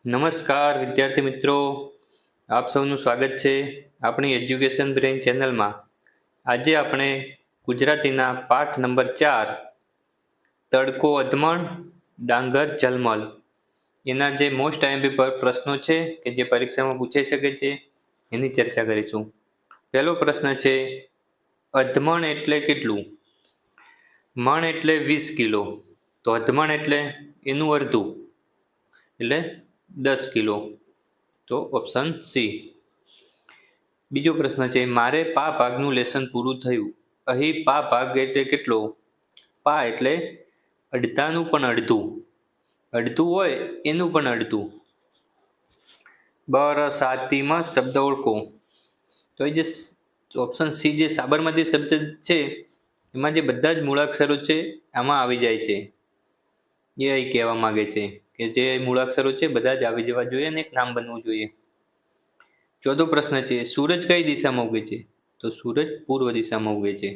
નમસ્કાર વિદ્યાર્થી મિત્રો, આપ સૌનું સ્વાગત છે આપણી એજ્યુકેશન બ્રેઇન ચેનલમાં. આજે આપણે ગુજરાતીના પાઠ નંબર 4 તડકો અધમણ ડાંગર ઝલમલ એના જે મોસ્ટ આઈએમપી પ્રશ્નો છે કે જે પરીક્ષામાં પૂછાઈ શકે છે એની ચર્ચા કરીશું. પહેલો પ્રશ્ન છે, અધમણ એટલે કેટલું? મણ એટલે 20 કિલો, તો અધમણ એટલે એનું અડધું એટલે 10 કિલો, તો ઓપ્શન સી. બીજો પ્રશ્ન છે, મારે પા ભાગનું લેસન પૂરું થયું. અહીં પા ભાગ એટલે કેટલો? પા એટલે અડધાનું પણ અડધું, અડધું હોય એનું પણ અડધું. બરસાતીમાં શબ્દ ઓળખો. તો એ જે ઓપ્શન સી જે સાબરમતી શબ્દ છે એમાં જે બધા જ મૂળાક્ષરો છે આમાં આવી જાય છે. એ અહીં કહેવા માંગે છે કે જે મૂળાક્ષરો છે બધા જ આવી જવા જોઈએ અને એક નામ બનવું જોઈએ. ચોથો પ્રશ્ન છે, સૂરજ કઈ દિશામાં ઉગે છે? તો સૂરજ પૂર્વ દિશામાં ઉગે છે.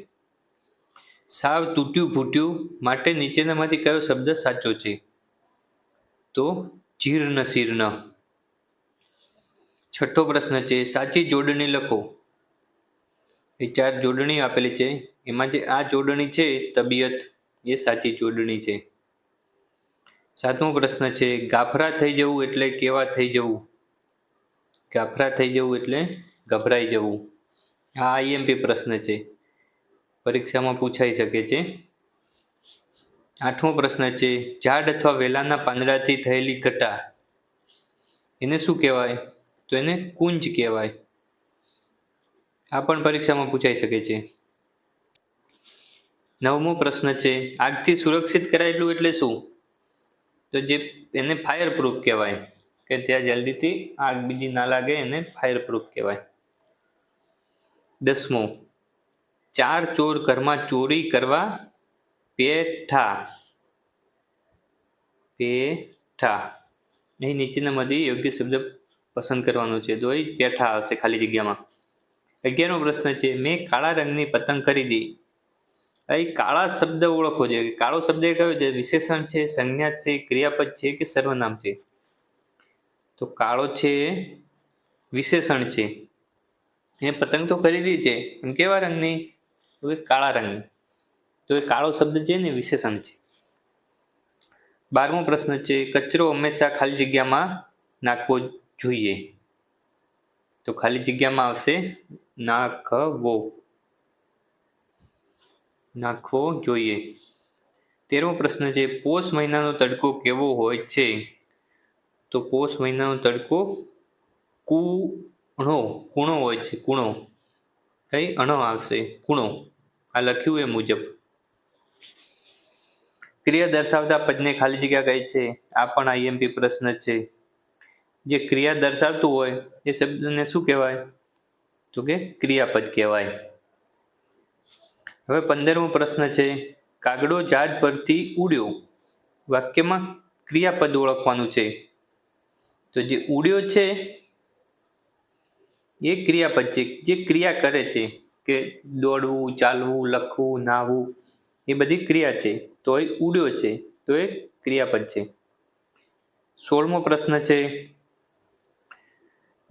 સાવ તૂટ્યું ફૂટ્યું માટે નીચેનામાંથી કયો શબ્દ સાચો છે? તો જીર્ણ શીર્ણ. છઠ્ઠો પ્રશ્ન છે, સાચી જોડણી લખો. એ 4 જોડણી આપેલી છે, એમાં જે આ જોડણી છે તબિયત, એ સાચી જોડણી છે. સાતમો પ્રશ્ન છે, ગાફરા થઈ જવું એટલે કેવા થઈ જવું? ગાફરા થઈ જવું એટલે ગભરાઈ જવું. આ આઈએમપી પ્રશ્ન છે, પરીક્ષામાં પૂછાઈ શકે છે. આઠમો પ્રશ્ન છે, ઝાડ અથવા વેલાના પાંદડાથી થયેલી ઘટા એને શું કહેવાય? તો એને કુંજ કહેવાય. આ પણ પરીક્ષામાં પૂછાઈ શકે છે. નવમો પ્રશ્ન છે, આગથી સુરક્ષિત કરાયેલું એટલે શું? તો જે એને ફાયર પ્રૂફ કહેવાય, કે ત્યાં જલ્દીથી આગ બીજી ના લાગે, એને ફાયર પ્રૂફ કહેવાય. 10મો, 4 ચોર ઘરમાં ચોરી કરવા પેઠા. પેઠા, અહીં નીચેનામાંથી યોગ્ય શબ્દ પસંદ કરવાનો છે, તો અહીં પેઠા આવશે ખાલી જગ્યામાં. 11મો પ્રશ્ન છે, મેં કાળા રંગની પતંગ ખરીદી. અહીં કાળા શબ્દ ઓળખવો જોઈએ. કાળો શબ્દ એ કયો છે? વિશેષણ છે, સંજ્ઞા છે, ક્રિયાપદ છે કે સર્વનામ છે? તો કાળો છે વિશેષણ છે. એને પતંગ તો ખરીદી છે પણ કેવા રંગની? તો કે કાળા રંગની. તો એ કાળો શબ્દ છે ને વિશેષણ છે. 12મો પ્રશ્ન છે, કચરો હંમેશા ખાલી જગ્યામાં નાખવો જોઈએ. તો ખાલી જગ્યામાં આવશે નાખવો. નાખવો જોઈએ. 13મો પ્રશ્ન છે, પોષ મહિનાનો તડકો કેવો હોય છે? તો પોષ મહિનાનો તડકો કૂણો હોય છે. કૂણો, કઈ અણો આવશે, કૂણો. આ લખ્યું એ મુજબ. ક્રિયા દર્શાવતા પદને ખાલી જગ્યા કહે છે. આ પણ આઈએમપી પ્રશ્ન છે. જે ક્રિયા દર્શાવતું હોય એ શબ્દને શું કહેવાય? તો કે ક્રિયાપદ કહેવાય. હવે 15મો પ્રશ્ન છે, કાગડો ઝાડ પરથી ઉડ્યો. વાક્યમાં ક્રિયાપદ ઓળખવાનું છે. તો જે ઉડ્યો છે એ ક્રિયાપદ છે, જે ક્રિયા કરે છે, કે દોડવું, ચાલવું, લખવું, નાહવું, એ બધી ક્રિયા છે. તો એ ઉડ્યો છે, તો એ ક્રિયાપદ છે. 16મો પ્રશ્ન છે,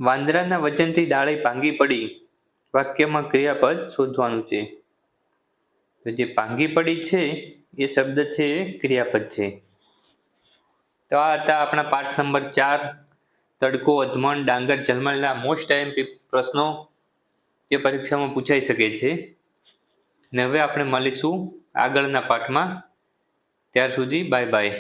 વાંદરાના વજનથી ડાળી ભાંગી પડી. વાક્યમાં ક્રિયાપદ શોધવાનું છે. તો જે ભાંગી પડી છે એ શબ્દ છે એ ક્રિયાપદ છે. તો આ હતા આપણા પાઠ નંબર 4 તડકો અધમણ ડાંગર ઝલમલના મોસ્ટ આઈએમપી પ્રશ્નો જે પરીક્ષામાં પૂછાઈ શકે છે. ને હવે આપણે મળીશું આગળના પાઠમાં. ત્યાર સુધી બાય બાય.